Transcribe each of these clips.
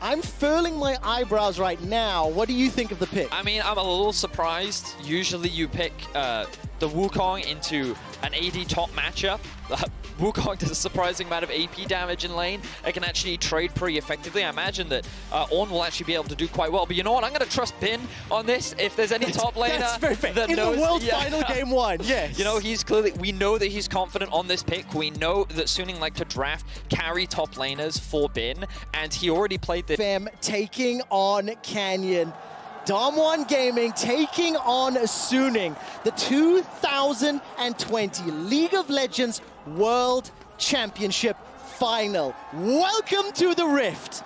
I'm furling my eyebrows right now. What do you think of the pick? I mean, I'm a little surprised. Usually you pick the Wukong into an AD top matchup. Wukong does a surprising amount of AP damage in lane. It can actually trade pretty effectively. I imagine that Ornn will actually be able to do quite well. But you know what? I'm going to trust Bin on this. If there's any top laner that in knows, the World Final Game 1, yes. You know, he's clearly, we know that he's confident on this pick. We know that SUNING like to draft, carry top laners for Bin. And he already played this. Fem taking on Canyon. DAMWON Gaming taking on SUNING, the 2020 League of Legends World Championship Final. Welcome to the Rift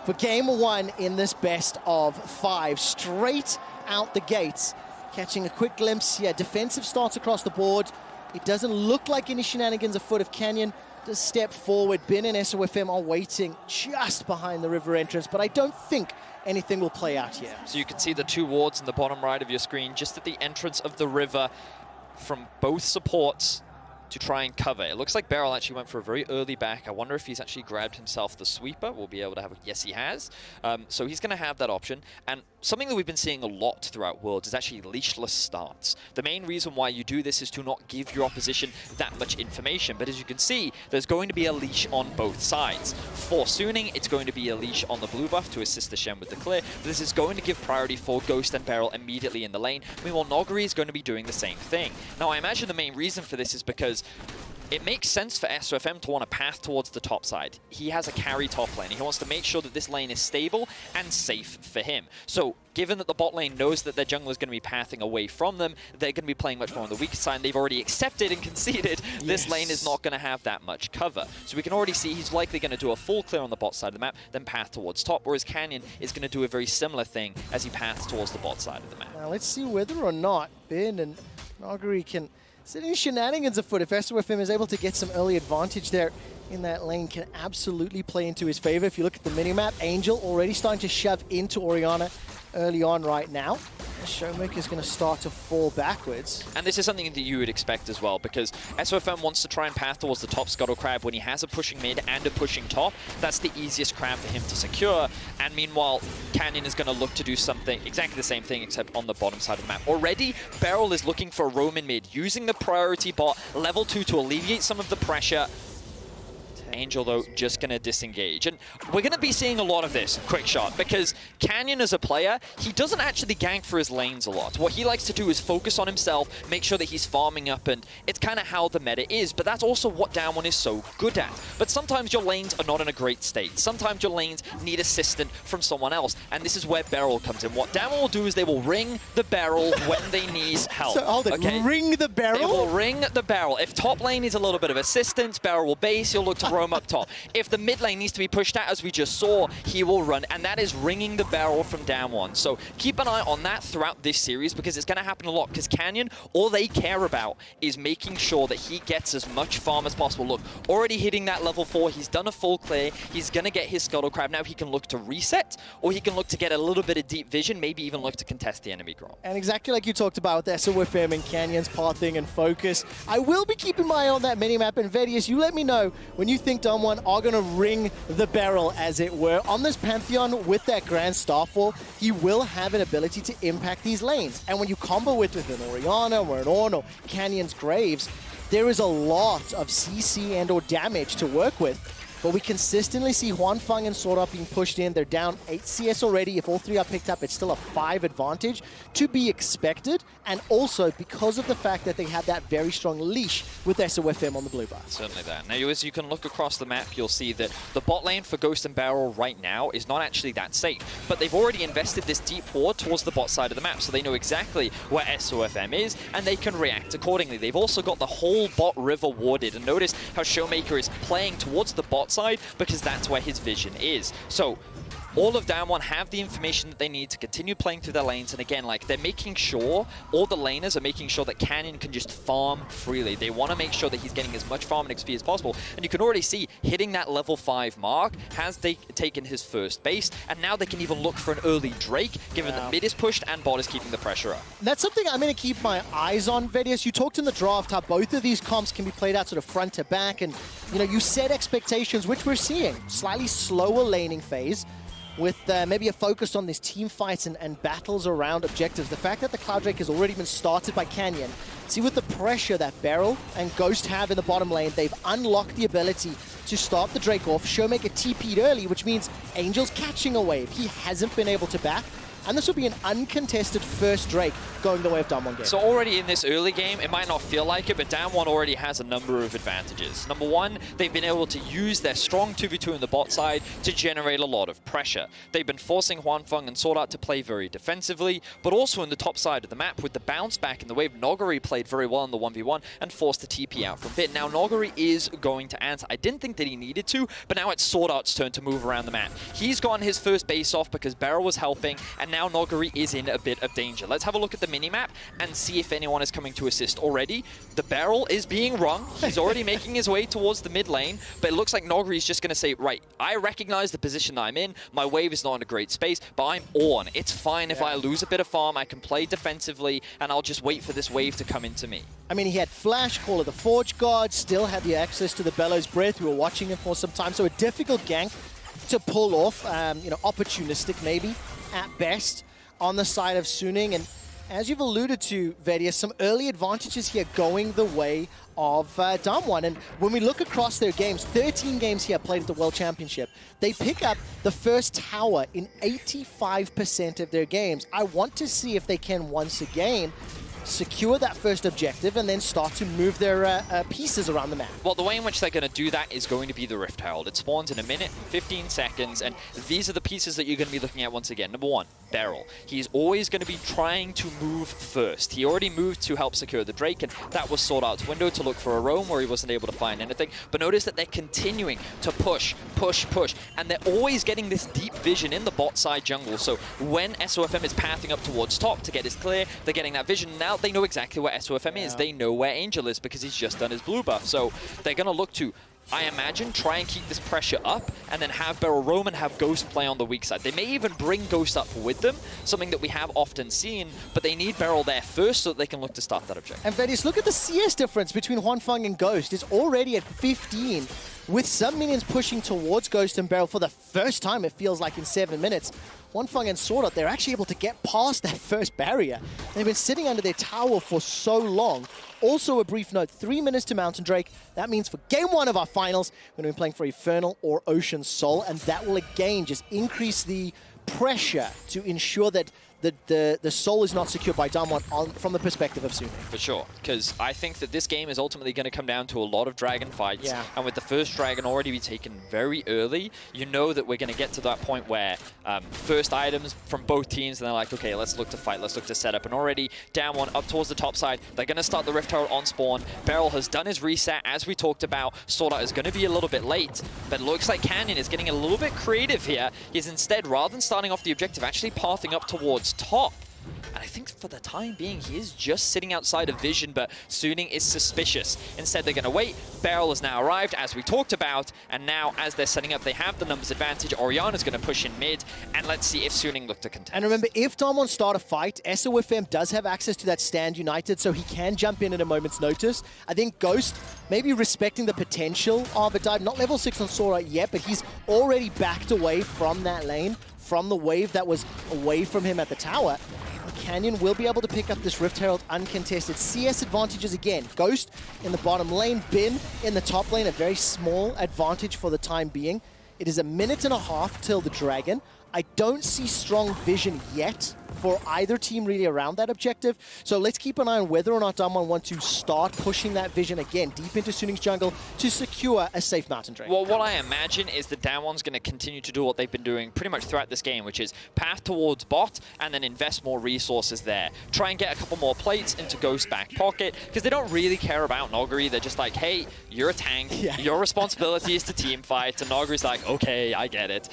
for Game 1 in this best of 5. Straight out the gates. Catching a quick glimpse, yeah, defensive starts across the board. It doesn't look like any shenanigans afoot if Canyon does step forward. Bin and SOFM are waiting just behind the river entrance, but I don't think anything will play out here. So you can see the two wards in the bottom right of your screen, just at the entrance of the river from both supports to try and cover. It looks like Beryl actually went for a very early back. I wonder if he's actually grabbed himself the sweeper. We'll be able to have a, yes, he has. So he's going to have that option. And something that we've been seeing a lot throughout Worlds is actually leashless starts. The main reason why you do this is to not give your opposition that much information. But as you can see, there's going to be a leash on both sides. For SUNING, it's going to be a leash on the blue buff to assist the Shen with the clear. But this is going to give priority for Ghost and Beryl immediately in the lane. Meanwhile, Noguri is going to be doing the same thing. Now, I imagine the main reason for this is because it makes sense for SOFM to want to path towards the top side. He has a carry top lane. He wants to make sure that this lane is stable and safe for him. So, given that the bot lane knows that their jungler is going to be pathing away from them, they're going to be playing much more on the weaker side. They've already accepted and conceded this lane is not going to have that much cover. So we can already see he's likely going to do a full clear on the bot side of the map, then path towards top, whereas Canyon is going to do a very similar thing as he paths towards the bot side of the map. Now let's see whether or not Bin and Noguri can set any shenanigans afoot. If SOFM is able to get some early advantage there in that lane, can absolutely play into his favor. If you look at the minimap, Angel already starting to shove into Orianna early on right now. The Showmaker is going to start to fall backwards. And this is something that you would expect as well, because SOFM wants to try and path towards the top Scuttle Crab when he has a pushing mid and a pushing top. That's the easiest crab for him to secure. And meanwhile, Canyon is going to look to do something, exactly the same thing, except on the bottom side of the map. Already, Beryl is looking for a Roman mid, using the priority bot, level 2 to alleviate some of the pressure. Angel, though, just going to disengage. And we're going to be seeing a lot of this, quick shot, because Canyon as a player, he doesn't actually gank for his lanes a lot. What he likes to do is focus on himself, make sure that he's farming up, and it's kind of how the meta is, but that's also what DAMWON is so good at. But sometimes your lanes are not in a great state. Sometimes your lanes need assistance from someone else, and this is where Beryl comes in. What DAMWON will do is they will ring the barrel when they need help. So hold it, okay? Ring the barrel? They will ring the barrel. If top lane needs a little bit of assistance, Beryl will base, he'll look to roam up top. If the mid lane needs to be pushed out, as we just saw, he will run, and that is ringing the barrel from DAMWON. So keep an eye on that throughout this series, because it's going to happen a lot, because Canyon, all they care about is making sure that he gets as much farm as possible. Look, already hitting that level 4, he's done a full clear, he's going to get his Scuttle Crab. Now he can look to reset, or he can look to get a little bit of deep vision, maybe even look to contest the enemy gromp. And exactly like you talked about with SOFM and Canyon's pathing and focus, I will be keeping my eye on that minimap, and Vedius, you let me know when you think DAMWON are going to ring the barrel, as it were. On this Pantheon with that Grand Starfall, he will have an ability to impact these lanes. And when you combo it with an Orianna or an Ornn or Canyon's Graves, there is a lot of CC and or damage to work with. But we consistently see Huanfeng and Sora being pushed in. They're down 8 CS already. If all 3 are picked up, it's still a 5 advantage to be expected. And also because of the fact that they have that very strong leash with SOFM on the blue bar. Certainly that. Now, as you can look across the map, you'll see that the bot lane for Ghost and Beryl right now is not actually that safe. But they've already invested this deep ward towards the bot side of the map, so they know exactly where SOFM is, and they can react accordingly. They've also got the whole bot river warded. And notice how Showmaker is playing towards the bot side, because that's where his vision is. So all of DAMWON have the information that they need to continue playing through their lanes. And again, like, they're making sure, all the laners are making sure that Canyon can just farm freely. They want to make sure that he's getting as much farm and XP as possible. And you can already see, hitting that level 5 mark has taken his first base. And now they can even look for an early Drake, given that mid is pushed and bot is keeping the pressure up. That's something I'm going to keep my eyes on, Vedius. You talked in the draft how both of these comps can be played out sort of front to back, and you know, you set expectations, which we're seeing. Slightly slower laning phase, with maybe a focus on these team fights and battles around objectives. The fact that the Cloud Drake has already been started by Canyon. See, with the pressure that Beryl and Ghost have in the bottom lane, they've unlocked the ability to start the Drake off. Showmaker TP'd early, which means Angel's catching a wave. He hasn't been able to back. And this will be an uncontested first Drake going the way of DAMWON game. So already in this early game, it might not feel like it, but DAMWON already has a number of advantages. Number one, they've been able to use their strong 2v2 in the bot side to generate a lot of pressure. They've been forcing Hwanfeng and Sword Art to play very defensively, but also in the top side of the map with the bounce back in the wave. Noguri played very well in the 1v1 and forced the TP out from bit. Now Noguri is going to answer. I didn't think that he needed to, but now it's Sword Art's turn to move around the map. He's gotten his first base off because Beryl was helping, and now Noguri is in a bit of danger. Let's have a look at the minimap and see if anyone is coming to assist already. The Beryl is being rung. He's already making his way towards the mid lane, but it looks like Noguri is just going to say, right, I recognize the position I'm in. My wave is not in a great space, but I'm on. It's fine if I lose a bit of farm. I can play defensively, and I'll just wait for this wave to come into me. I mean, he had Flash, Call of the Forge Guard, still had the access to the Bellows Breath. We were watching him for some time, so a difficult gank to pull off, you know, opportunistic maybe, at best, on the side of SUNING. And as you've alluded to, Vedius, some early advantages here going the way of DAMWON. And when we look across their games, 13 games here played at the World Championship, they pick up the first tower in 85% of their games. I want to see if they can once again secure that first objective and then start to move their pieces around the map. Well, the way in which they're going to do that is going to be the Rift Herald. It spawns in a minute, 15 seconds, and these are the pieces that you're going to be looking at once again. Number one, Beryl. He's always going to be trying to move first. He already moved to help secure the Drake, and that was Sword Art's window to look for a roam where he wasn't able to find anything. But notice that they're continuing to push, and they're always getting this deep vision in the bot side jungle. So when SOFM is pathing up towards top to get his clear, they're getting that vision. Now they know exactly where SOFM is. They know where Angel is because he's just done his blue buff. So they're going to look to, I imagine, try and keep this pressure up and then have Beryl roam and have Ghost play on the weak side. They may even bring Ghost up with them, something that we have often seen, but they need Beryl there first so that they can look to start that objective. And Vedius, look at the CS difference between Hwanfeng and Ghost. It's already at 15, with some minions pushing towards Ghost and Beryl for the first time, it feels like, in 7 minutes. Hwanfeng and Sword Art, they're actually able to get past that first barrier. They've been sitting under their tower for so long. Also, a brief note, 3 minutes to Mountain Drake. That means for game 1 of our finals, we're going to be playing for Infernal or Ocean Soul, and that will again just increase the pressure to ensure that the soul is not secured by DAMWON from the perspective of SUNING. For sure, because I think that this game is ultimately going to come down to a lot of dragon fights. And with the first dragon already be taken very early, you know that we're going to get to that point where first items from both teams, and they're like, okay, let's look to fight, let's look to set up. And already DAMWON up towards the top side, they're going to start the Rift Herald on spawn. Beryl has done his reset, as we talked about. Sword Art is going to be a little bit late, but it looks like Canyon is getting a little bit creative here. He's instead, rather than starting off the objective, actually pathing up towards top. And I think for the time being, he is just sitting outside of vision, but SUNING is suspicious. Instead, they're going to wait. Beryl has now arrived, as we talked about, and now as they're setting up, they have the numbers advantage. Oriana's going to push in mid, and let's see if SUNING look to contest. And remember, if DAMWON start a fight, SOFM does have access to that Stand United, so he can jump in at a moment's notice. I think Ghost, maybe respecting the potential of a dive, not level 6 on Sora yet, but he's already backed away from that lane, from the wave that was away from him at the tower. Canyon will be able to pick up this Rift Herald uncontested. CS advantages again. Ghost in the bottom lane, Bin in the top lane, a very small advantage for the time being. It is a minute and a half till the Dragon. I don't see strong vision yet for either team really around that objective. So let's keep an eye on whether or not DAMWON want to start pushing that vision again deep into SUNING's jungle to secure a safe Mountain Drake. Well, what I imagine is that DAMWON's going to continue to do what they've been doing pretty much throughout this game, which is path towards bot and then invest more resources there. Try and get a couple more plates into Ghost's back pocket, because they don't really care about Noguri. They're just like, hey, you're a tank. Your responsibility is to team fight. And Noguri's like, okay, I get it.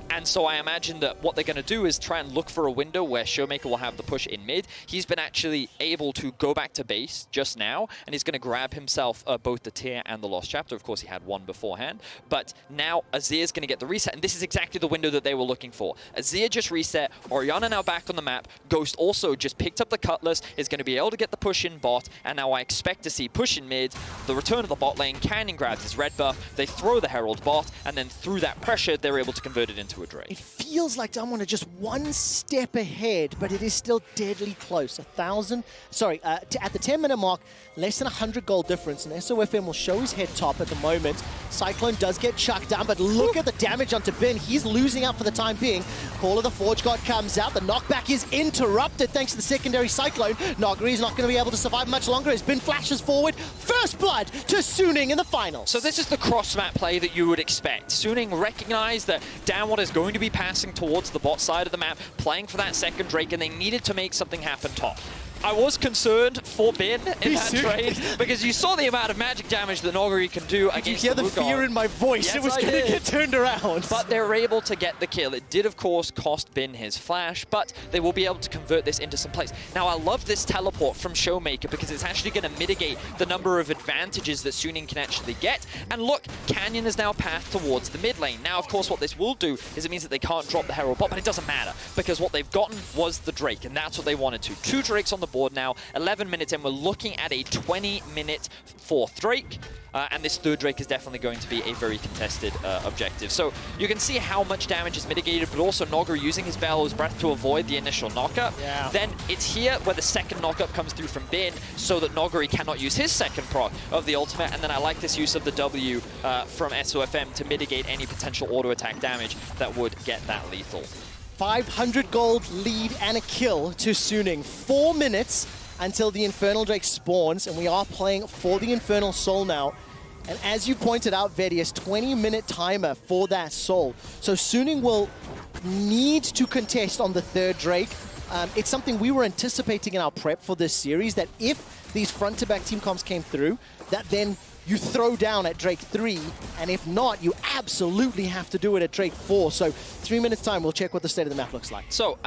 And so I I imagine that what they're going to do is try and look for a window where Showmaker will have the push in mid. He's been actually able to go back to base just now, and he's going to grab himself both the Tear and the Lost Chapter. Of course, he had one beforehand, but now Azir's going to get the reset, and this is exactly the window that they were looking for. Azir just reset, Orianna now back on the map, Ghost also just picked up the Cutlass, is going to be able to get the push in bot, and now I expect to see push in mid, the return of the bot lane, Canyon grabs his red buff, they throw the Herald bot, and then through that pressure, they're able to convert it into a Drake. It feels like DWG are just one step ahead, but it is still deadly close. At the 10-minute mark, less than 100 gold difference, and SOFM will show his head top at the moment. Cyclone does get chucked down, but look at the damage onto Bin. He's losing out for the time being. Call of the Forge God comes out. The knockback is interrupted thanks to the secondary Cyclone. Nogri is not going to be able to survive much longer as Bin flashes forward. First blood to SUNING in the finals. So this is the cross-map play that you would expect. SUNING recognized that DAMWON is going to be passing towards the bot side of the map, playing for that second Drake, and they needed to make something happen top. I was concerned for Bin in that trade because you saw the amount of magic damage that Nogri can do against the Did you hear the fear in my voice? Yes, it was going to get turned around. But they were able to get the kill. It did, of course, cost Bin his flash, but they will be able to convert this into some plays. Now, I love this teleport from Showmaker because it's actually going to mitigate the number of advantages that SUNING can actually get. And look, Canyon is now passed towards the mid lane. Now, of course, what this will do is it means that they can't drop the Herald bot, but it doesn't matter because what they've gotten was the Drake, and that's what they wanted to. 2 Drakes on the board now, 11 minutes in. We're looking at a 20-minute 4th Drake. And this 3rd Drake is definitely going to be a very contested objective. So you can see how much damage is mitigated, but also Nogri using his Bellows Breath to avoid the initial knockup. Yeah. Then it's here where the second knockup comes through from Bin so that Nogri cannot use his second proc of the ultimate. And then I like this use of the W from SOFM to mitigate any potential auto attack damage that would get that lethal. 500 gold lead and a kill to SUNING. 4 minutes until the Infernal Drake spawns, and we are playing for the Infernal Soul now. And as you pointed out, Vedius, 20-minute timer for that Soul. So SUNING will need to contest on the 3rd Drake. It's something we were anticipating in our prep for this series, that if these front-to-back team comps came through, that then you throw down at Drake 3, and if not, you absolutely have to do it at Drake 4. So 3 minutes time, we'll check what the state of the map looks like. So,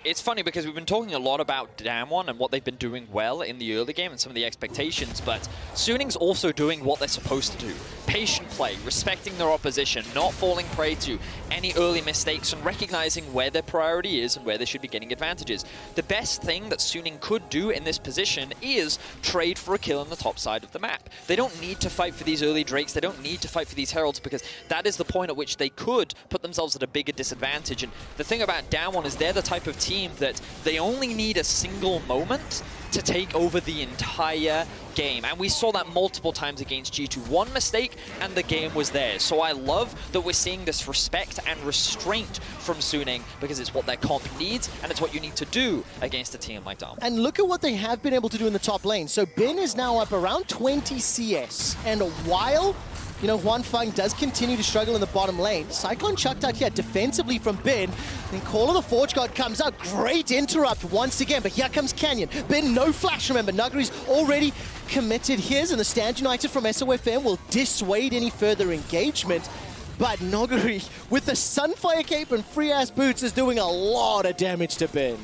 it's funny because we've been talking a lot about DAMWON and what they've been doing well in the early game and some of the expectations, but SUNING's also doing what they're supposed to do. Patient play, respecting their opposition, not falling prey to any early mistakes, and recognizing where their priority is and where they should be getting advantages. The best thing that SUNING could do in this position is trade for a kill on the top side of the map. They don't need to fight for these early Drakes, they don't need to fight for these Heralds, because that is the point at which they could put themselves at a bigger disadvantage. And the thing about DAMWON is they're the type of team that they only need a single moment to take over the entire game. And we saw that multiple times against G2. One mistake and the game was theirs. So I love that we're seeing this respect and restraint from SUNING because it's what their comp needs and it's what you need to do against a team like DAMWON. And look at what they have been able to do in the top lane. So Bin is now up around 20 CS. And while Juan Feng does continue to struggle in the bottom lane, Cyclone chucked out here defensively from Bin. Then Call of the Forge God comes out. Great interrupt once again, but here comes Canyon. Bin, no flash, remember. Nugri's already committed his, and the Stand United from SOFM will dissuade any further engagement. But Nogri, with the Sunfire Cape and free-ass boots, is doing a lot of damage to Bin.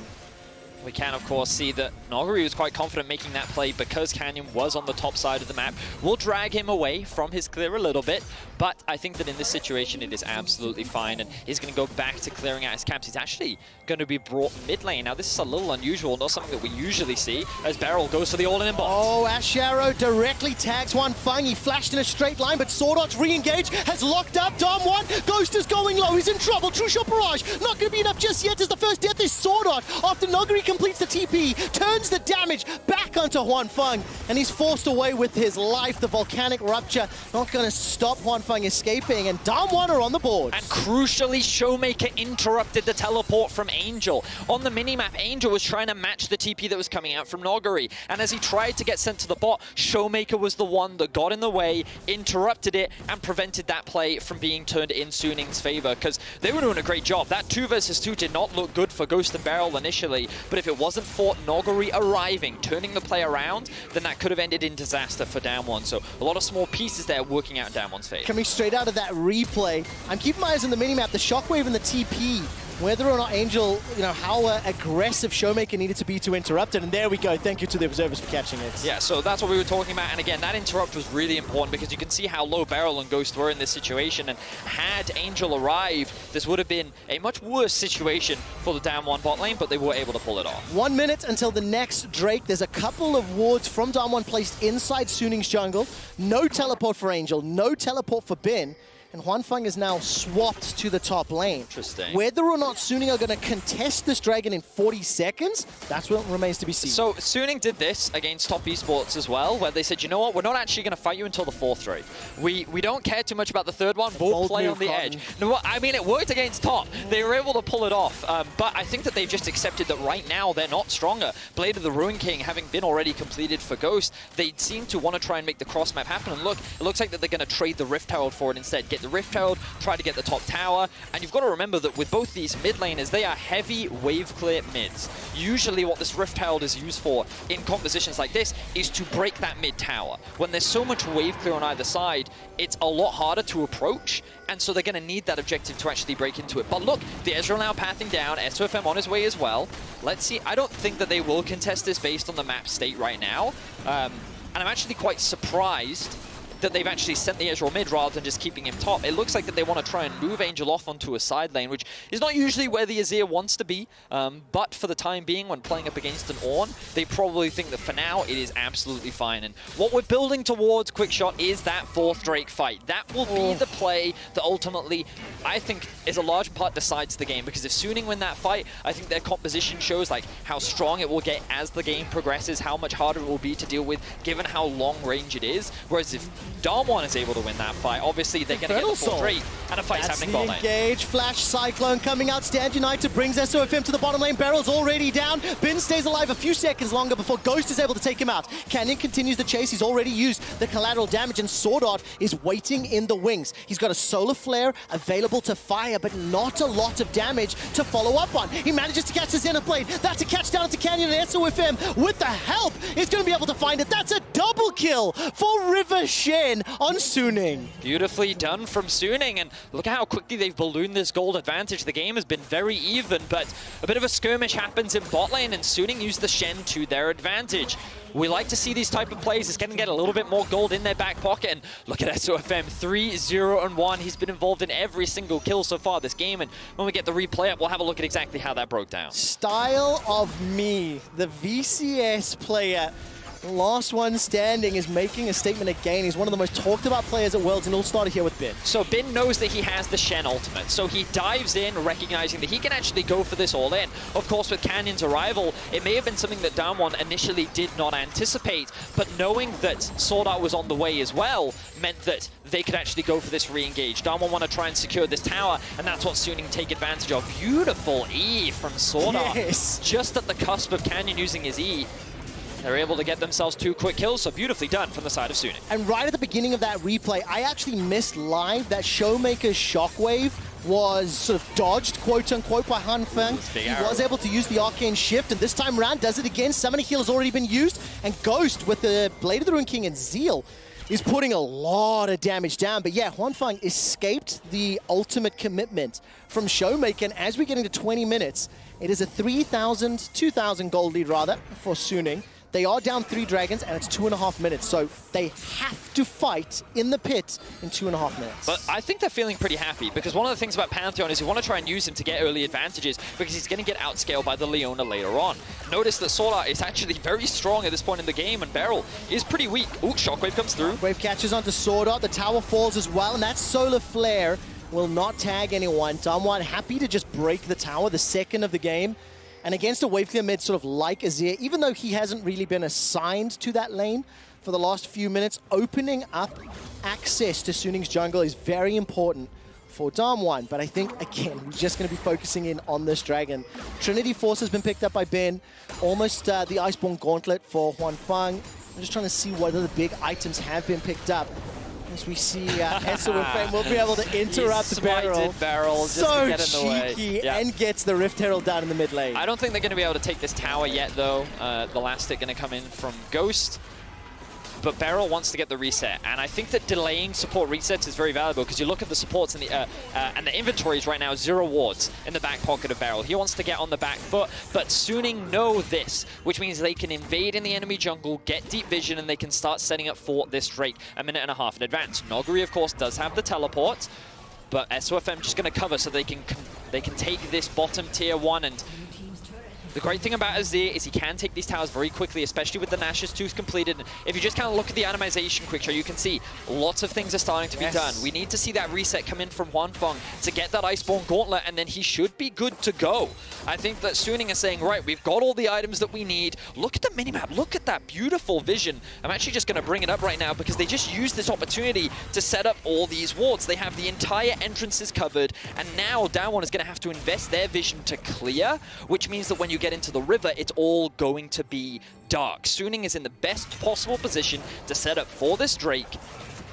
We can, of course, see that Nogri was quite confident making that play because Canyon was on the top side of the map. We'll drag him away from his clear a little bit, but I think that in this situation it is absolutely fine, and he's going to go back to clearing out his camps. He's actually going to be brought mid lane. Now, this is a little unusual, not something that we usually see, as Beryl goes for the all-in bot. Oh, Ash Arrow directly tags Juan Feng. He flashed in a straight line, but Sword Art's re-engage, has locked up DAMWON. Ghost is going low, he's in trouble. True Shot Barrage, not going to be enough just yet as the first death is Sword Art. After Nogri completes the TP, turns the damage back onto Juan Feng, and he's forced away with his life. The Volcanic Rupture not going to stop Juan Feng escaping, and DAMWON are on the board. And crucially, Showmaker interrupted the teleport from Angel. On the minimap, Angel was trying to match the TP that was coming out from Nogri, and as he tried to get sent to the bot, Showmaker was the one that got in the way, interrupted it, and prevented that play from being turned in SUNING's favor, because they were doing a great job. That 2 versus 2 did not look good for Ghost and Beryl initially, but if it wasn't for Nogri arriving, turning the play around, then that could have ended in disaster for DAMWON. So a lot of small pieces there working out in DAMWON's favor. Coming straight out of that replay, I'm keeping my eyes on the minimap, the Shockwave and the TP, whether or not Angel, how aggressive Showmaker needed to be to interrupt it. And there we go. Thank you to the observers for catching it. Yeah, so that's what we were talking about. And again, that interrupt was really important because you can see how low Beryl and Ghost were in this situation. And had Angel arrived, this would have been a much worse situation for the DAMWON bot lane, but they were able to pull it off. 1 minute until the next Drake. There's a couple of wards from DAMWON placed inside Suning's jungle. No teleport for Angel, no teleport for Bin. And Huanfeng is now swapped to the top lane. Interesting. Whether or not Suning are going to contest this dragon in 40 seconds, that's what remains to be seen. So Suning did this against Top Esports as well, where they said, you know what, we're not actually going to fight you until the 4th Drake. We don't care too much about the 3rd one. We'll play on the edge. No, I mean, it worked against Top. They were able to pull it off. But I think that they've just accepted that right now they're not stronger. Blade of the Ruin King having been already completed for Ghost, they seem to want to try and make the cross map happen. And look, it looks like that they're going to trade the Rift Herald for it instead. Get the Rift Herald, try to get the top tower, and you've got to remember that with both these mid laners, they are heavy wave clear mids. Usually what this Rift Herald is used for in compositions like this is to break that mid tower. When there's so much wave clear on either side, it's a lot harder to approach, and so they're going to need that objective to actually break into it. But look, the Ezreal now pathing down, SOFM on his way as well. Let's see, I don't think that they will contest this based on the map state right now, and I'm actually quite surprised that they've actually sent the Ezreal mid rather than just keeping him top. It looks like that they want to try and move Angel off onto a side lane, which is not usually where the Azir wants to be, but for the time being, when playing up against an Ornn, they probably think that for now, it is absolutely fine. And what we're building towards, Quickshot, is that 4th Drake fight. That will be the play that ultimately, I think, is a large part decides the game, because if Suning win that fight, I think their composition shows like how strong it will get as the game progresses, how much harder it will be to deal with, given how long range it is. Whereas if DAMWON is able to win that fight, obviously they're going to get the 4th Drake, and a fight's happening bot lane. Engage, Flash Cyclone coming out, Stand United brings SOFM to the bottom lane, Beryl's already down, Bin stays alive a few seconds longer before Ghost is able to take him out. Canyon continues the chase, he's already used the collateral damage, and Sword Art is waiting in the wings. He's got a Solar Flare available to fire, but not a lot of damage to follow up on. He manages to catch the Zenith Blade, that's a catch down to Canyon, and SOFM with the help is going to be able to find it. That's a double kill for River Shen on Suning. Beautifully done from Suning, and look at how quickly they've ballooned this gold advantage. The game has been very even, but a bit of a skirmish happens in bot lane, and Suning used the Shen to their advantage. We like to see these type of plays. It's going to get a little bit more gold in their back pocket, and look at SOFM, 3-0-1. He's been involved in every single kill so far this game, and when we get the replay up, we'll have a look at exactly how that broke down. Style of me, the VCS player, last one standing, is making a statement again. He's one of the most talked about players at Worlds, and all started here with Bin. So Bin knows that he has the Shen ultimate, so he dives in, recognizing that he can actually go for this all in. Of course, with Canyon's arrival, it may have been something that DAMWON initially did not anticipate, but knowing that Sword Art was on the way as well meant that they could actually go for this re-engage. DAMWON want to try and secure this tower, and that's what Suning take advantage of. Beautiful E from Sword Art. Yes. Just at the cusp of Canyon using his E. They're able to get themselves 2 quick kills, so beautifully done from the side of Suning. And right at the beginning of that replay, I actually missed live that Showmaker's Shockwave was sort of dodged, quote-unquote, by Huanfeng. He was able to use the Arcane Shift, and this time around does it again. Summoning Heal has already been used, and Ghost with the Blade of the Ruin King and Zeal is putting a lot of damage down. But yeah, Huanfeng escaped the ultimate commitment from Showmaker, and as we get into 20 minutes, it is a 3,000, 2,000 gold lead rather for Suning. They are down 3 dragons, and it's 2.5 minutes, so they have to fight in the pit in 2.5 minutes. But I think they're feeling pretty happy, because one of the things about Pantheon is you want to try and use him to get early advantages, because he's going to get outscaled by the Leona later on. Notice that Sword Art is actually very strong at this point in the game, and Beryl is pretty weak. Ooh, Shockwave comes through. Shockwave catches onto Sword Art, the tower falls as well, and that Solar Flare will not tag anyone. DAMWON happy to just break the tower, the second of the game. And against a wave clear mid sort of like Azir, even though he hasn't really been assigned to that lane for the last few minutes, opening up access to Suning's jungle is very important for DAMWON. But I think, again, we're just going to be focusing in on this dragon. Trinity Force has been picked up by Bin, almost the Iceborne Gauntlet for Huanfeng. I'm just trying to see what other big items have been picked up. As we see SUFM will be able to interrupt the Barrel. Just so to get in the way. cheeky and gets the Rift Herald down in the mid lane. I don't think they're going to be able to take this tower yet, though. The last hit going to come in from Ghost. But Beryl wants to get the reset, and I think that delaying support resets is very valuable because you look at the supports and the inventories right now, 0 wards in the back pocket of Beryl. He wants to get on the back foot, but Suning know this, which means they can invade in the enemy jungle, get deep vision, and they can start setting up for this Drake a minute and a half in advance. Noguri, of course, does have the teleport, but SUFM just going to cover so they can take this bottom tier 1. And the great thing about Azir is he can take these towers very quickly, especially with the Nash's Tooth completed. And if you just kind of look at the animation quick show, you can see lots of things are starting to be done. We need to see that reset come in from Huanfeng to get that Iceborne Gauntlet, and then he should be good to go. I think that Suning is saying, right, we've got all the items that we need. Look at the minimap. Look at that beautiful vision. I'm actually just going to bring it up right now because they just used this opportunity to set up all these wards. They have the entire entrances covered, and now DAMWON is going to have to invest their vision to clear, which means that when you get into the river, it's all going to be dark. Suning is in the best possible position to set up for this Drake.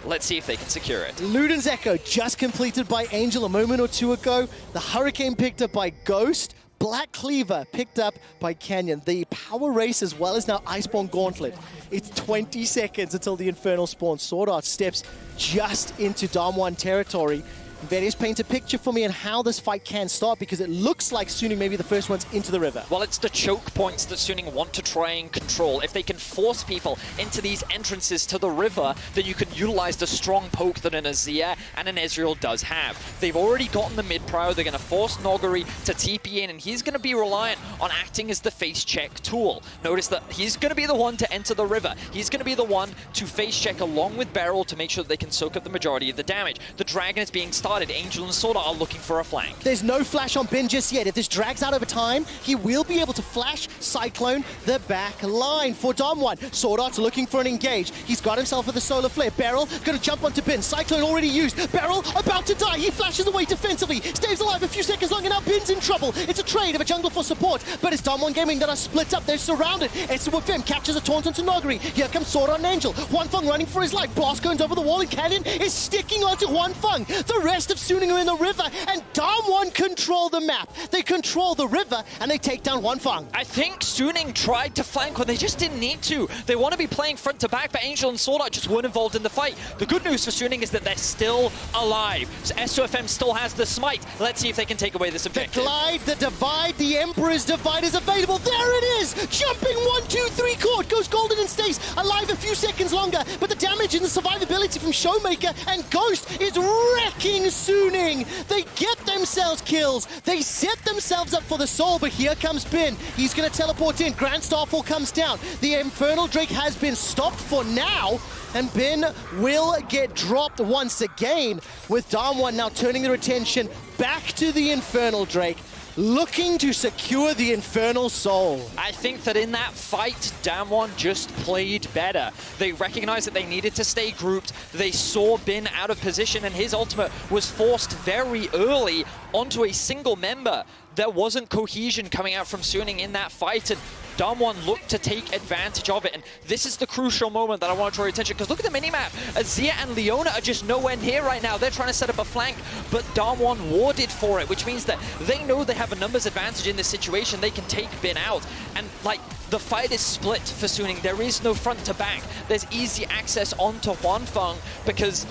Let's see if they can secure it. Luden's Echo just completed by Angel a moment or two ago. The Hurricane picked up by Ghost. Black Cleaver picked up by Canyon. The Power Race as well as now Iceborne Gauntlet. It's 20 seconds until the Infernal spawns. Sword Art steps just into DAMWON territory. Various paint a picture for me on how this fight can start, because it looks like Suning may be the first ones into the river. Well, it's the choke points that Suning want to try and control. If they can force people into these entrances to the river, then you can utilize the strong poke that an Azir and an Ezreal does have. They've already gotten the mid-prio. They're going to force Noguri to TP in, and he's going to be reliant on acting as the face check tool. Notice that he's going to be the one to enter the river. He's going to be the one to face check along with Beryl to make sure that they can soak up the majority of the damage. The dragon is being started. Angel and Sword Art are looking for a flank. There's no flash on Ben just yet. If this drags out over time, he will be able to flash Cyclone the back line for DAMWON. Sword Art's looking for an engage. He's got himself with a Solar Flare. Beryl going to jump onto Ben. Cyclone already used. Beryl about to die. He flashes away defensively. Stays alive a few seconds longer. Now Ben's in trouble. It's a trade of a jungle for support, but it's DAMWON Gaming that are split up. They're surrounded. SUFM catches a taunt onto Noguri. Here comes Sword Art and Angel. Huanfeng running for his life. Blast cones over the wall, and Canyon is sticking onto Huanfeng. The rest of Suning are in the river, and DAMWON control the map. They control the river, and they take down Huanfeng. I think Suning tried to flank when they just didn't need to. They want to be playing front to back, but Angel and Sword Art just weren't involved in the fight. The good news for Suning is that they're still alive. So SUFM still has the smite. Let's see if they can take away this objective. The glide, the divide, the Emperor's divide is available. There it is! Jumping 1, 2, 3 court. Goes golden and stays alive a few seconds longer, but the damage and the survivability from Showmaker and Ghost is wrecking Suning. They get themselves kills. They set themselves up for the soul, but here comes Ben. He's going to teleport in. Grand Starfall comes down. The Infernal Drake has been stopped for now, and Ben will get dropped once again, with DAMWON now turning their attention back to the Infernal Drake, looking to secure the Infernal Soul. I think that in that fight, DAMWON just played better. They recognized that they needed to stay grouped. They saw Bin out of position, and his ultimate was forced very early onto a single member. There wasn't cohesion coming out from Suning in that fight, and DAMWON looked to take advantage of it. And this is the crucial moment that I want to draw your attention, because look at the minimap. Azir and Leona are just nowhere near right now. They're trying to set up a flank, but DAMWON warded for it, which means that they know they have a numbers advantage in this situation. They can take Bin out. And like, the fight is split for Suning. There is no front to back. There's easy access onto Huanfeng because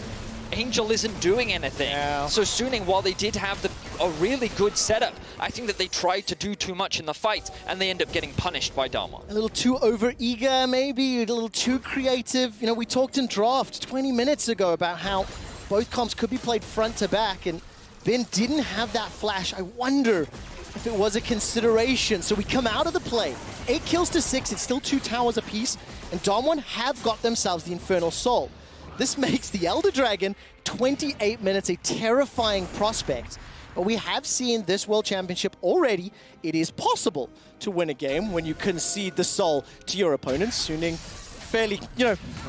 Angel isn't doing anything. Yeah. So Suning, while they did have a really good setup, I think that they tried to do too much in the fight, and they end up getting punished by DAMWON. A little too over-eager, maybe, a little too creative. You know, we talked in draft 20 minutes ago about how both comps could be played front to back, and Ben didn't have that flash. I wonder if it was a consideration. So we come out of the play. 8 kills to 6, it's still 2 towers apiece, and DAMWON have got themselves the Infernal Soul. This makes the Elder Dragon 28 minutes a terrifying prospect. But we have seen this World Championship already. It is possible to win a game when you concede the soul to your opponents. Suning fairly, you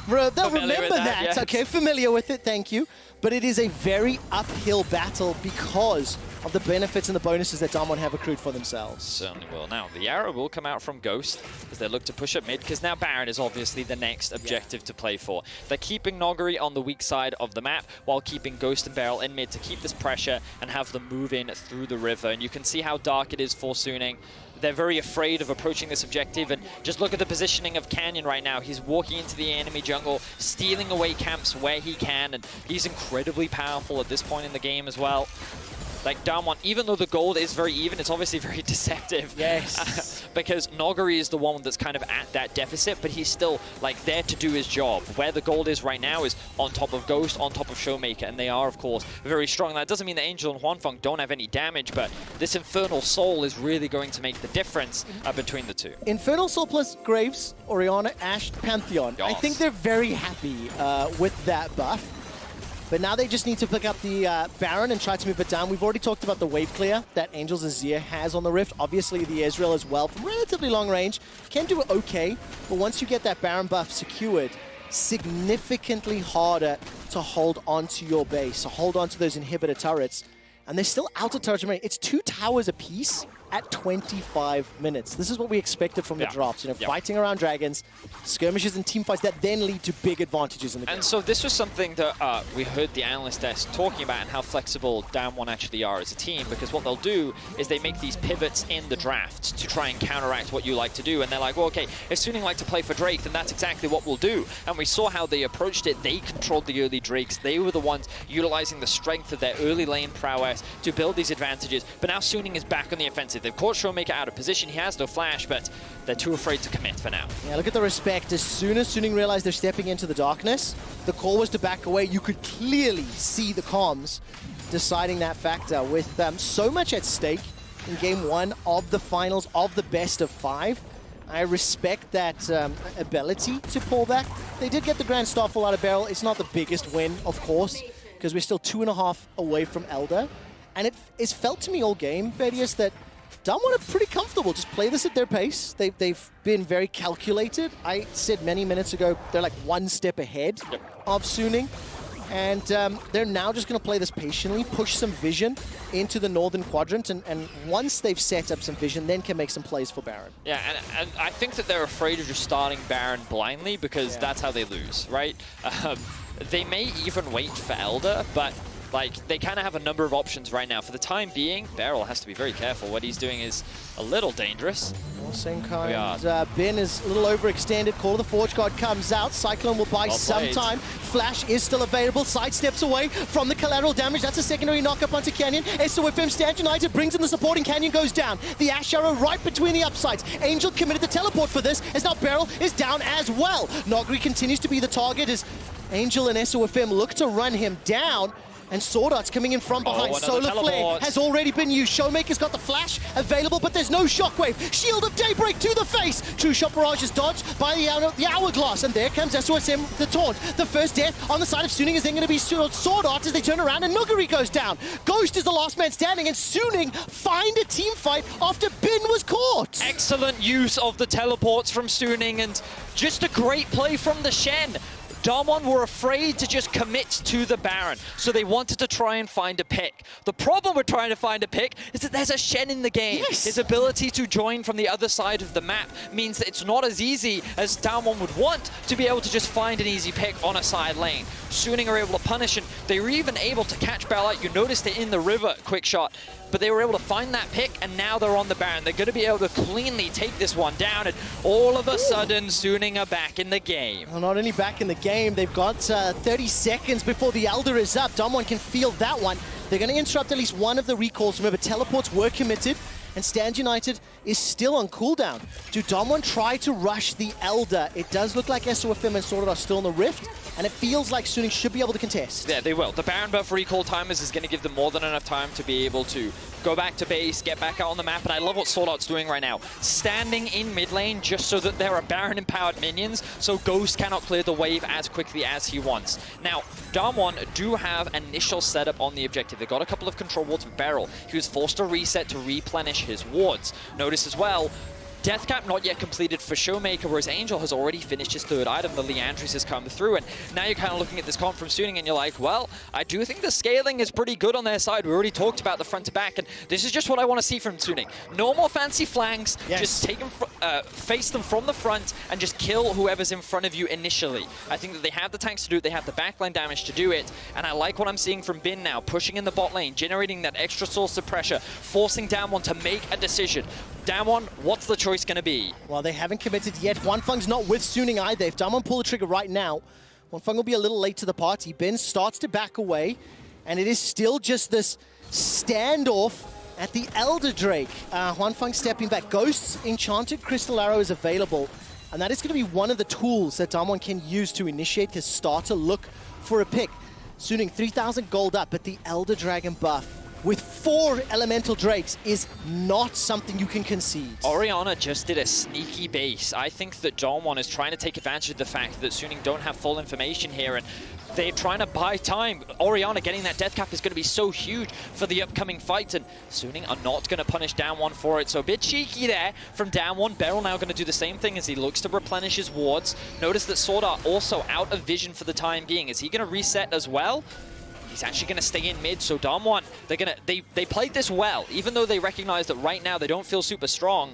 know, they'll remember that. Yeah. Okay, familiar with it, thank you. but it is a very uphill battle because of the benefits and the bonuses that DAMWON have accrued for themselves. Certainly will. Now, the arrow will come out from Ghost as they look to push up mid, because now Baron is obviously the next objective to play for. They're keeping Noggery on the weak side of the map while keeping Ghost and Beryl in mid to keep this pressure and have them move in through the river. And you can see how dark it is for Suning. They're very afraid of approaching this objective, and just look at the positioning of Canyon right now. He's walking into the enemy jungle, stealing away camps where he can, and he's incredibly powerful at this point in the game as well. Like DAMWON, even though the gold is very even, it's obviously very deceptive. Yes. Because Noggery is the one that's kind of at that deficit, but he's still like there to do his job. Where the gold is right now is on top of Ghost, on top of Showmaker, and they are, of course, very strong. That doesn't mean that Angel and Huanfeng don't have any damage, but this Infernal Soul is really going to make the difference between the two. Infernal Soul plus Graves, Orianna, Ashe, Pantheon. Yes. I think they're very happy with that buff. But now they just need to pick up the Baron and try to move it down. We've already talked about the wave clear that Angel's Azir has on the Rift. Obviously, the Ezreal as well, from relatively long range, can do it okay. But once you get that Baron buff secured, significantly harder to hold onto your base, to hold onto those inhibitor turrets. And they're still out of turret range. It's 2 towers apiece at 25 minutes. This is what we expected from the drops. You know, fighting around dragons, skirmishes and team fights that then lead to big advantages in the game. And so this was something that we heard the analyst desk talking about, and how flexible DAMWON actually are as a team, because what they'll do is they make these pivots in the draft to try and counteract what you like to do. And they're like, well, okay, if Suning like to play for Drake, then that's exactly what we'll do. And we saw how they approached it. They controlled the early Drakes. They were the ones utilizing the strength of their early lane prowess to build these advantages. But now Suning is back on the offensive. They've caught Showmaker out of position. He has no flash, but they're too afraid to commit for now. Yeah, look at the respect. As soon as Suning realized they're stepping into the darkness, the call was to back away. You could clearly see the comms deciding that factor. With so much at stake in game 1 of the finals of the best of 5, I respect that ability to pull back. They did get the Grand Starfall out of Beryl. It's not the biggest win, of course, because we're still 2.5 away from Elder. And it's felt to me all game, Vedius, that DAMWON are pretty comfortable. Just play this at their pace. They've been very calculated. I said many minutes ago, they're like 1 step ahead of Suning. And they're now just going to play this patiently, push some vision into the northern quadrant, and once they've set up some vision, then can make some plays for Baron. Yeah, and I think that they're afraid of just starting Baron blindly, because that's how they lose, right? They may even wait for Elder, but like, they kind of have a number of options right now. For the time being, Beryl has to be very careful. What he's doing is a little dangerous. Same kind. Ben is a little overextended. Call of the Forge God comes out. Cyclone will buy some time. Flash is still available. Side steps away from the collateral damage. That's a secondary knock-up onto Canyon. SOFM Stand United brings in the support, and Canyon goes down. The Ash Arrow right between the upsides. Angel committed the teleport for this, as now Beryl is down as well. Noggery continues to be the target as Angel and SOFM look to run him down. And Sword Art's coming in from behind. Solar Flare has already been used. Showmaker's got the flash available, but there's no shockwave. Shield of Daybreak to the face. True Shot Barrage is dodged by the Hourglass. And there comes SOSM, the taunt. The first death on the side of Suning is then going to be Sword Art as they turn around, and Noggery goes down. Ghost is the last man standing, and Suning find a team fight after Bin was caught. Excellent use of the teleports from Suning, and just a great play from the Shen. DAMWON were afraid to just commit to the Baron, so they wanted to try and find a pick. The problem with trying to find a pick is that there's a Shen in the game. Yes. His ability to join from the other side of the map means that it's not as easy as DAMWON would want to be able to just find an easy pick on a side lane. Suning are able to punish, and they were even able to catch Bella. You noticed it in the river, quick shot. But they were able to find that pick, and now they're on the Baron. They're going to be able to cleanly take this one down, and all of a sudden, Suning are back in the game. Well, not only back in the game, they've got 30 seconds before the Elder is up. DAMWON can feel that one. They're going to interrupt at least one of the recalls. Remember, teleports were committed, and Stand United is still on cooldown. Do DAMWON try to rush the Elder? It does look like SOFM and Sword Art are still in the Rift, and it feels like Suning should be able to contest. Yeah, they will. The Baron buff recall timers is going to give them more than enough time to be able to go back to base, get back out on the map, and I love what Sword Art's doing right now. Standing in mid lane just so that there are Baron-empowered minions, so Ghost cannot clear the wave as quickly as he wants. Now, DAMWON do have initial setup on the objective. They got a couple of control wards from Beryl. He was forced to reset to replenish his wards. Notice as well, Death Cap not yet completed for Showmaker, whereas Angel has already finished his third item. The Leandris has come through, and now you're kind of looking at this comp from SUNING, and you're like, well, I do think the scaling is pretty good on their side. We already talked about the front to back, and this is just what I want to see from SUNING. No more fancy flanks, just take them, face them from the front, and just kill whoever's in front of you initially. I think that they have the tanks to do it, they have the backline damage to do it, and I like what I'm seeing from Bin now, pushing in the bot lane, generating that extra source of pressure, forcing DAMWON to make a decision. DAMWON, what's the choice going to be? Well, they haven't committed yet. Hwanfeng's not with SUNING either. If DAMWON pull the trigger right now, Hwanfeng will be a little late to the party. Bin starts to back away, and it is still just this standoff at the Elder Drake. Hwanfeng stepping back. Ghost's Enchanted Crystal Arrow is available, and that is going to be one of the tools that DAMWON can use to initiate his starter look for a pick. SUNING 3,000 gold up, but the Elder Dragon buff with 4 Elemental Drakes is not something you can concede. Orianna just did a sneaky base. I think that DAMWON is trying to take advantage of the fact that SUNING don't have full information here, and they're trying to buy time. Orianna getting that death cap is going to be so huge for the upcoming fight, and SUNING are not going to punish DAMWON for it. So a bit cheeky there from DAMWON. Beryl now going to do the same thing as he looks to replenish his wards. Notice that Sword Art also out of vision for the time being. Is he going to reset as well? He's actually going to stay in mid, so DAMWON, they played this well, even though they recognize that right now they don't feel super strong.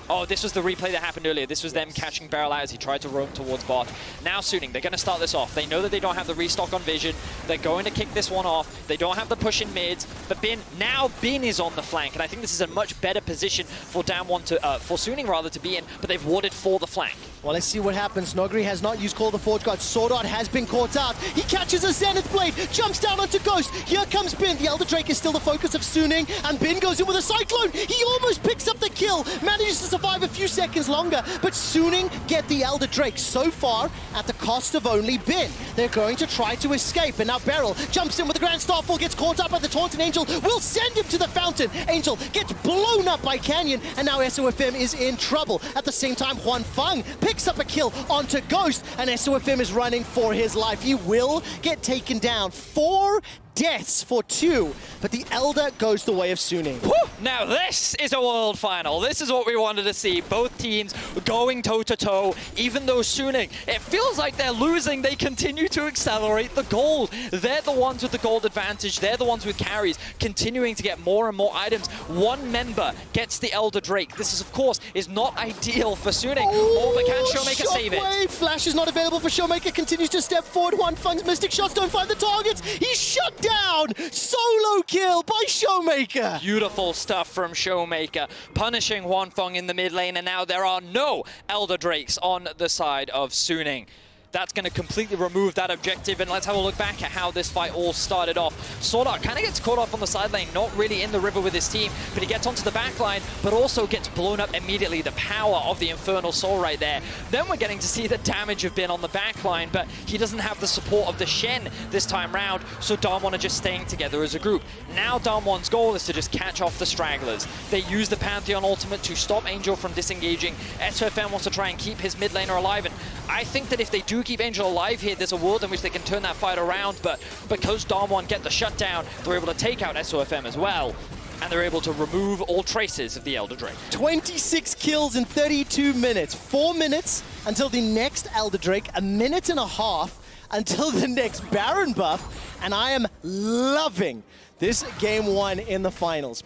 Oh, this was the replay that happened earlier. This was them catching Beryl out as he tried to roam towards bot. Now SUNING, they're going to start this off. They know that they don't have the restock on vision. They're going to kick this one off. They don't have the push in mids, but Bin is on the flank, and I think this is a much better position for DAMWON to, for SUNING rather, to be in, but they've warded for the flank. Well, let's see what happens. Nogri has not used Call the Forge Guard. Sword Art has been caught out. He catches a Zenith Blade, jumps down onto Ghost. Here comes Bin. The Elder Drake is still the focus of SUNING, and Bin goes in with a Cyclone. He almost picks up the kill, manages to survive a few seconds longer, but SUNING get the Elder Drake so far at the cost of only Bin. They're going to try to escape, and now Beryl jumps in with the Grand Starfall, gets caught up by the Taunting Angel, will send him to the fountain. Angel gets blown up by Canyon, and now SOFM is in trouble. At the same time, Hwanfeng picks up a kill onto Ghost, and SOFM is running for his life. He will get taken down. 4 deaths for 2, but the Elder goes the way of SUNING. Now this is a world final. This is what we wanted to see. Both teams going toe-to-toe. Even though SUNING, it feels like they're losing, they continue to accelerate the gold. They're the ones with the gold advantage. They're the ones with carries, continuing to get more and more items. One member gets the Elder Drake. This is, of course, is not ideal for SUNING. But can Showmaker save it? Flash is not available for Showmaker. Continues to step forward. Hwanfeng's Mystic Shots don't find the targets. He's shut down! Solo kill by Showmaker! Beautiful stuff from Showmaker, punishing Hwanfeng in the mid lane, and now there are no Elder Drakes on the side of SUNING. That's going to completely remove that objective, and let's have a look back at how this fight all started off. Sword Art kind of gets caught off on the side lane, not really in the river with his team, but he gets onto the back line, but also gets blown up immediately. The power of the Infernal Soul right there. Then we're getting to see the damage of Bin on the back line, but he doesn't have the support of the Shen this time round, so DAMWON are just staying together as a group. Now DAMWON's goal is to just catch off the stragglers. They use the Pantheon ultimate to stop Angel from disengaging. SOFM wants to try and keep his mid laner alive, and I think that if they do keep Angel alive here, there's a world in which they can turn that fight around, but because DAMWON get the shutdown, they're able to take out SOFM as well, and they're able to remove all traces of the Elder Drake. 26 kills in 32 minutes. 4 minutes until the next Elder Drake, a minute and a half until the next Baron buff, and I am loving this game 1 in the finals.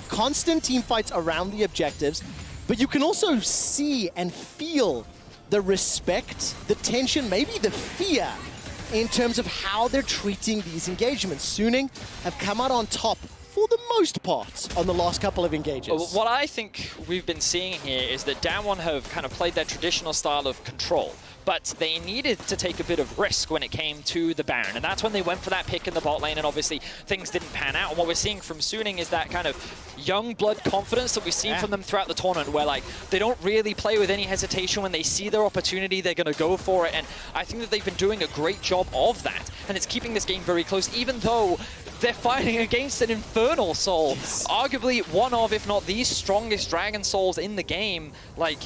Constant team fights around the objectives, but you can also see and feel the respect, the tension, maybe the fear in terms of how they're treating these engagements. SUNING have come out on top for the most part on the last couple of engages. What I think we've been seeing here is that DAMWON have kind of played their traditional style of control, but they needed to take a bit of risk when it came to the Baron, and that's when they went for that pick in the bot lane, and obviously things didn't pan out. And what we're seeing from SUNING is that kind of young blood confidence that we've seen from them throughout the tournament, where like they don't really play with any hesitation. When they see their opportunity, they're going to go for it, and I think that they've been doing a great job of that, and it's keeping this game very close, even though they're fighting against an Infernal Soul, arguably one of, if not the strongest Dragon Souls in the game. Like,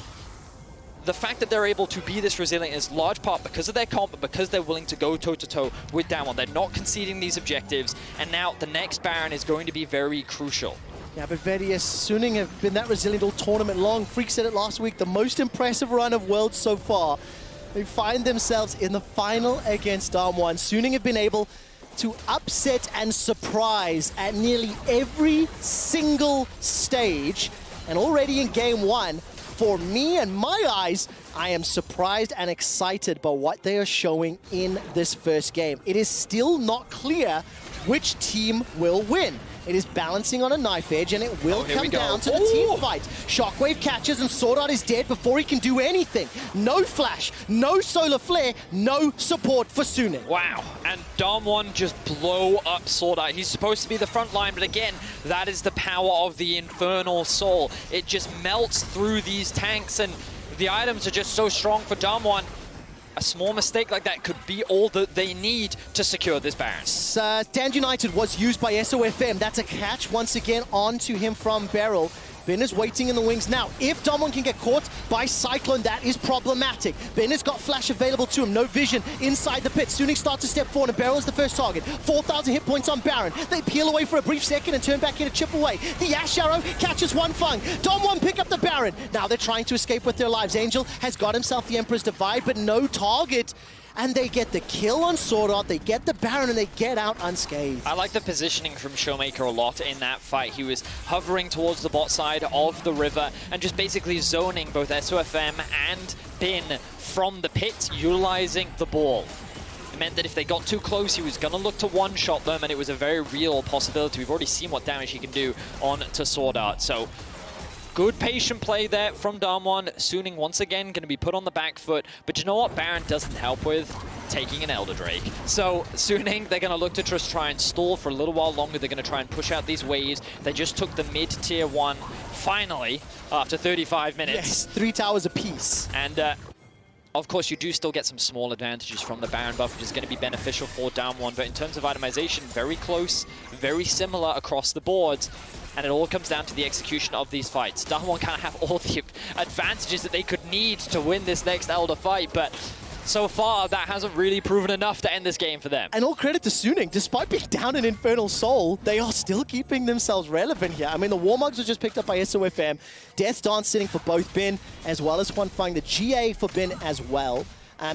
the fact that they're able to be this resilient is large part because of their comp, but because they're willing to go toe-to-toe with DAMWON. They're not conceding these objectives, and now the next Baron is going to be very crucial. Yeah, but Vedius, SUNING have been that resilient all tournament long. Freak said it last week, the most impressive run of Worlds so far. They find themselves in the final against DAMWON. SUNING have been able to upset and surprise at nearly every single stage. And already in game one, for me and my eyes, I am surprised and excited by what they are showing in this first game. It is still not clear which team will win. It is balancing on a knife edge, and it will come down to the team fight. Shockwave catches, and Sword Art is dead before he can do anything. No flash, no solar flare, no support for SUNING. Wow, and DAMWON just blow up Sword Art. He's supposed to be the front line, but again, that is the power of the Infernal Soul. It just melts through these tanks, and the items are just so strong for DAMWON. A small mistake like that could be all that they need to secure this Baron. Stand United was used by SOFM. That's a catch once again onto him from Beryl. Ben is waiting in the wings now. If DAMWON can get caught by Cyclone, that is problematic. Ben has got flash available to him. No vision inside the pit. SUNING starts to step forward, and Beryl is the first target. 4,000 hit points on Baron. They peel away for a brief second and turn back in to chip away. The Ash Arrow catches one Fung. DAMWON pick up the Baron. Now they're trying to escape with their lives. Angel has got himself the Emperor's Divide, but no target. And they get the kill on Sword Art, they get the Baron, and they get out unscathed. I like the positioning from Showmaker a lot in that fight. He was hovering towards the bot side of the river and just basically zoning both SOFM and Bin from the pit, utilizing the ball. It meant that if they got too close, he was going to look to one-shot them, and it was a very real possibility. We've already seen what damage he can do on to Sword Art. So good patient play there from DAMWON. SUNING once again going to be put on the back foot. But you know what Baron doesn't help with? Taking an Elder Drake. So SUNING, they're going to look to just try and stall for a little while longer. They're going to try and push out these waves. They just took the mid-tier 1 finally after 35 minutes. Yes, 3 towers apiece. And of course, you do still get some small advantages from the Baron buff, which is going to be beneficial for DAMWON. But in terms of itemization, very close, very similar across the boards. And it all comes down to the execution of these fights. DAMWON kind of have all the advantages that they could need to win this next Elder fight, but so far that hasn't really proven enough to end this game for them. And all credit to SUNING. Despite being down in Infernal Soul, they are still keeping themselves relevant here. I mean, the Warmugs were just picked up by SOFM. Death Dance sitting for both Bin as well as Fung. The GA for Bin as well.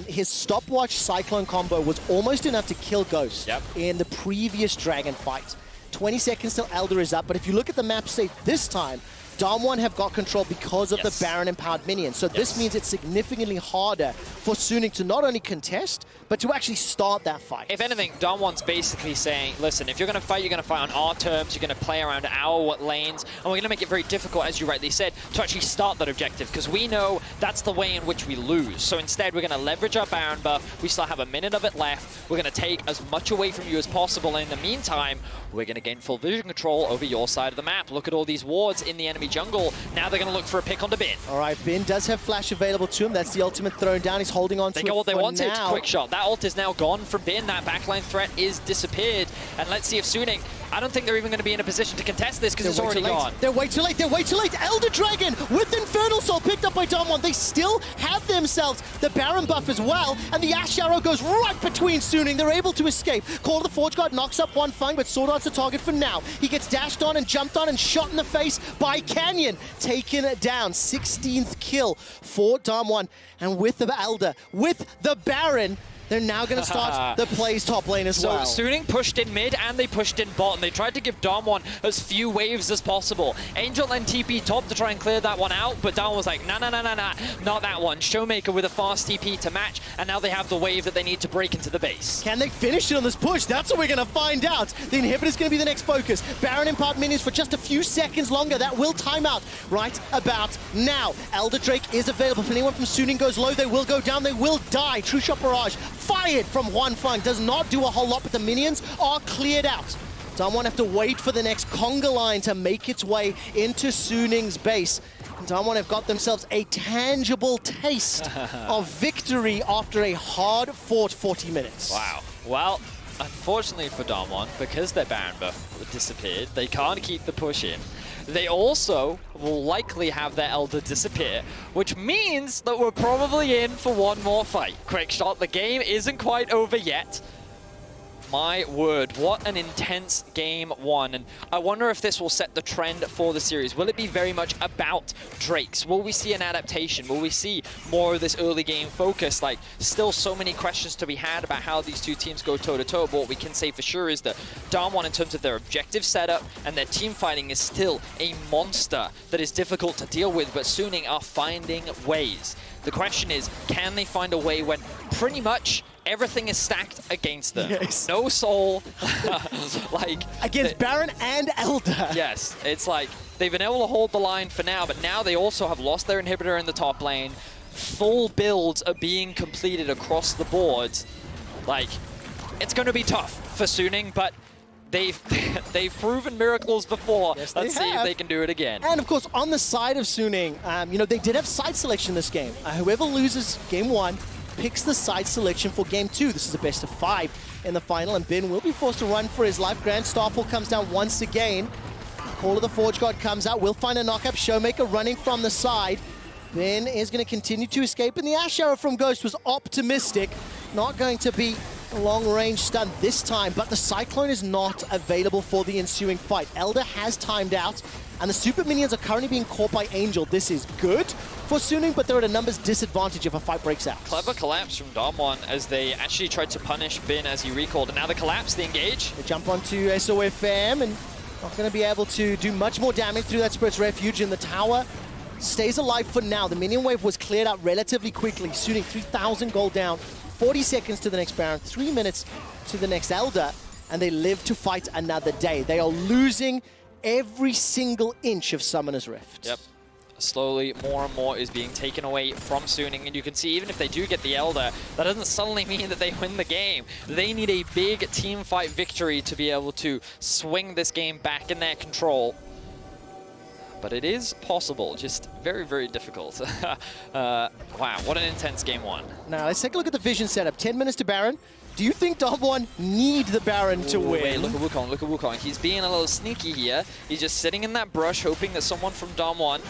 His stopwatch Cyclone combo was almost enough to kill Ghost in the previous Dragon fight. 20 seconds till Elder is up, but if you look at the map state this time, DAMWON have got control because of the Baron empowered minions. So this means it's significantly harder for SUNING to not only contest, but to actually start that fight. If anything, DAMWON's basically saying, listen, if you're going to fight, you're going to fight on our terms, you're going to play around our lanes, and we're going to make it very difficult, as you rightly said, to actually start that objective, because we know that's the way in which we lose. So instead, we're going to leverage our Baron buff. We still have a minute of it left. We're going to take as much away from you as possible, and in the meantime, we're going to gain full vision control over your side of the map. Look at all these wards in the enemy jungle. Now they're going to look for a pick onto Bin. All right, Bin does have flash available to him. That's the ultimate thrown down. He's holding on to it. They got what they wanted. Now. Quick shot. That ult is now gone from Bin. That backline threat is disappeared. And let's see if SUNING, I don't think they're even going to be in a position to contest this because it's already gone. They're way too late. They're way too late. Elder Dragon with Infernal Soul picked up by DAMWON. They still have themselves the Baron buff as well. And the Ash Arrow goes right between SUNING. They're able to escape. Call of the Forge Guard knocks up one Fung, but Sword Art's the target for now. He gets dashed on and jumped on and shot in the face by Canyon. Taken down. 16th kill for DAMWON. And with the Elder, with the Baron, they're now going to start the plays top lane as well. So SUNING pushed in mid and they pushed in bot, and they tried to give DAMWON as few waves as possible. Angel and TP top to try and clear that one out, but DAMWON was like, nah, not that one. Showmaker with a fast TP to match, and now they have the wave that they need to break into the base. Can they finish it on this push? That's what we're going to find out. The inhibitor's going to be the next focus. Baron impart minions for just a few seconds longer. That will time out right about now. Elder Drake is available. If anyone from SUNING goes low, they will go down. They will die. True Shot Barrage fired from one Fung. Does not do a whole lot, but the minions are cleared out. DAMWON have to wait for the next conga line to make its way into SUNING's base. And DAMWON have got themselves a tangible taste of victory after a hard-fought 40 minutes. Wow. Well, unfortunately for DAMWON, because their Baron buff disappeared, they can't keep the push in. They also will likely have their Elder disappear, which means that we're probably in for one more fight. Quick shot, the game isn't quite over yet. My word, what an intense game one. And I wonder if this will set the trend for the series. Will it be very much about Drakes? Will we see an adaptation? Will we see more of this early game focus? Like, still so many questions to be had about how these two teams go toe-to-toe, but what we can say for sure is that DAMWON, in terms of their objective setup and their team fighting, is still a monster that is difficult to deal with, but SUNING are finding ways. The question is, can they find a way when pretty much everything is stacked against them? Yes. No soul, like against Baron and Elder. Yes, it's like they've been able to hold the line for now, but now they also have lost their inhibitor in the top lane. Full builds are being completed across the board. Like, it's going to be tough for SUNING, but they've proven miracles before. Yes, Let's see if they can do it again. And of course, on the side of SUNING, you know, they did have side selection this game. Whoever loses game one picks the side selection for game two. This is a best of 5 in the final, and Ben will be forced to run for his life. Grand Starfall comes down once again. Call of the Forge God comes out. We'll find a knock-up. Showmaker running from the side. Ben is going to continue to escape, and the Ash Arrow from Ghost was optimistic. Not going to be a long-range stun this time, but the Cyclone is not available for the ensuing fight. Elder has timed out, and the super minions are currently being caught by Angel. This is good for SUNING, but they're at a numbers disadvantage if a fight breaks out. Clever collapse from DAMWON as they actually tried to punish Bin as he recalled, and now the collapse, the engage. They jump onto SOFM, and not going to be able to do much more damage through that Spirit's Refuge, in the tower stays alive for now. The minion wave was cleared out relatively quickly. SUNING 3,000 gold down, 40 seconds to the next Baron, 3 minutes to the next Elder, and they live to fight another day. They are losing every single inch of Summoner's Rift. Yep. Slowly, more and more is being taken away from SUNING, and you can see even if they do get the Elder, that doesn't suddenly mean that they win the game. They need a big team fight victory to be able to swing this game back in their control. But it is possible, just very, very difficult. Wow, what an intense game one. Now, let's take a look at the vision setup. 10 minutes to Baron. Do you think DWG need the Baron to win? Wait, look at Wukong, look at Wukong. He's being a little sneaky here. He's just sitting in that brush, hoping that someone from DWG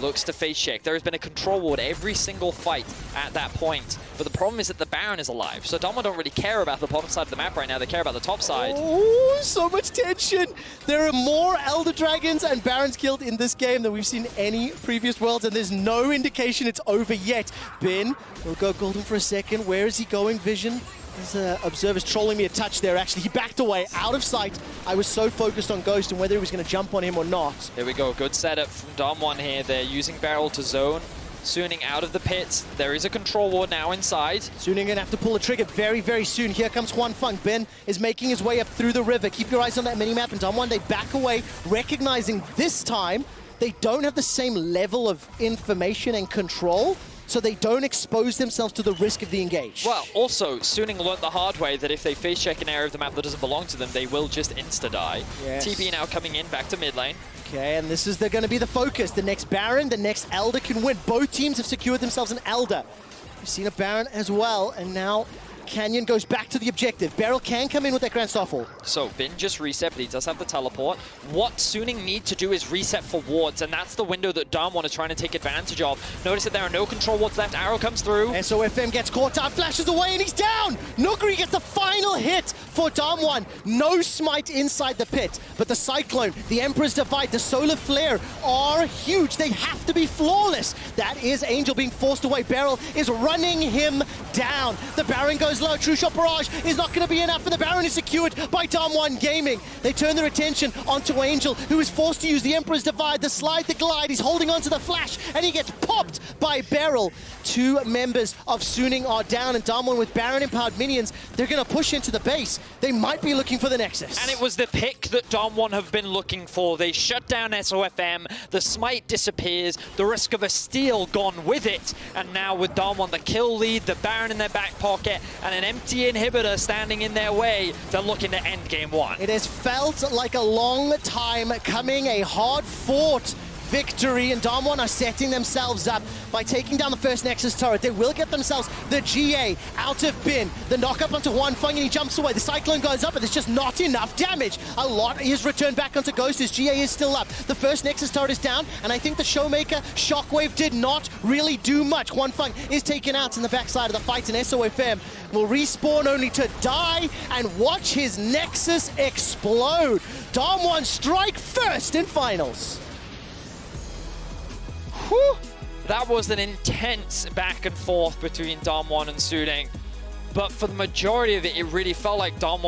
looks to face check. There has been a control ward every single fight at that point. But the problem is that the Baron is alive. So DWG don't really care about the bottom side of the map right now. They care about the top side. Oh, so much tension. There are more Elder Dragons and Barons killed in this game than we've seen any previous worlds, and there's no indication it's over yet. Ben will go golden for a second. Where is he going, Vision? His observer's trolling me a touch there, actually. He backed away, out of sight. I was so focused on Ghost and whether he was going to jump on him or not. Here we go, good setup from DWG here. They're using Barrel to zone. SUNING out of the pit. There is a control ward now inside. SUNING going to have to pull a trigger very, very soon. Here comes Juan Feng. Ben is making his way up through the river. Keep your eyes on that minimap, and DWG, they back away, recognizing this time they don't have the same level of information and control, so they don't expose themselves to the risk of the engage. Well, also, SUNING learned the hard way that if they face check an area of the map that doesn't belong to them, they will just insta-die. Yes. TP now coming in, back to mid lane. Okay, and this is going to be the focus. The next Baron, the next Elder can win. Both teams have secured themselves an Elder. We've seen a Baron as well, and now Canyon goes back to the objective. Beryl can come in with that Grand Starfall. So Bin just reset, but he does have the teleport. What SUNING need to do is reset for wards, and that's the window that DAMWON is trying to take advantage of. Notice that there are no control wards left. Arrow comes through. SOFM gets caught up, flashes away, and he's down! Nuguri gets the final hit for DAMWON. No smite inside the pit, but the Cyclone, the Emperor's Divide, the Solar Flare are huge. They have to be flawless. That is Angel being forced away. Beryl is running him down. The Baron goes low. True Shot Barrage is not going to be enough, and the Baron is secured by DAMWON Gaming. They turn their attention onto Angel, who is forced to use the Emperor's Divide, the slide, the glide. He's holding onto the flash, and he gets popped by Beryl. 2 members of SUNING are down, and DAMWON with Baron-empowered minions, they're going to push into the base. They might be looking for the Nexus. And it was the pick that DAMWON have been looking for. They shut down SOFM, the smite disappears, the risk of a steal gone with it, and now with DAMWON the kill lead, the Baron in their back pocket, and an empty inhibitor standing in their way, they're looking to end game one. It has felt like a long time coming, a hard-fought victory, and DAMWON are setting themselves up by taking down the first Nexus turret. They will get themselves the GA out of bin. The knock-up onto Huanfeng, and he jumps away. The Cyclone goes up, but there's just not enough damage. A lot is returned back onto Ghost as GA is still up. The first Nexus turret is down, and I think the Showmaker Shockwave did not really do much. Huanfeng is taken out in the backside of the fight, and SOFM will respawn only to die and watch his Nexus explode. DAMWON strike first in finals. Whew. That was an intense back and forth between DAMWON and SUNING. But for the majority of it, it really felt like DAMWON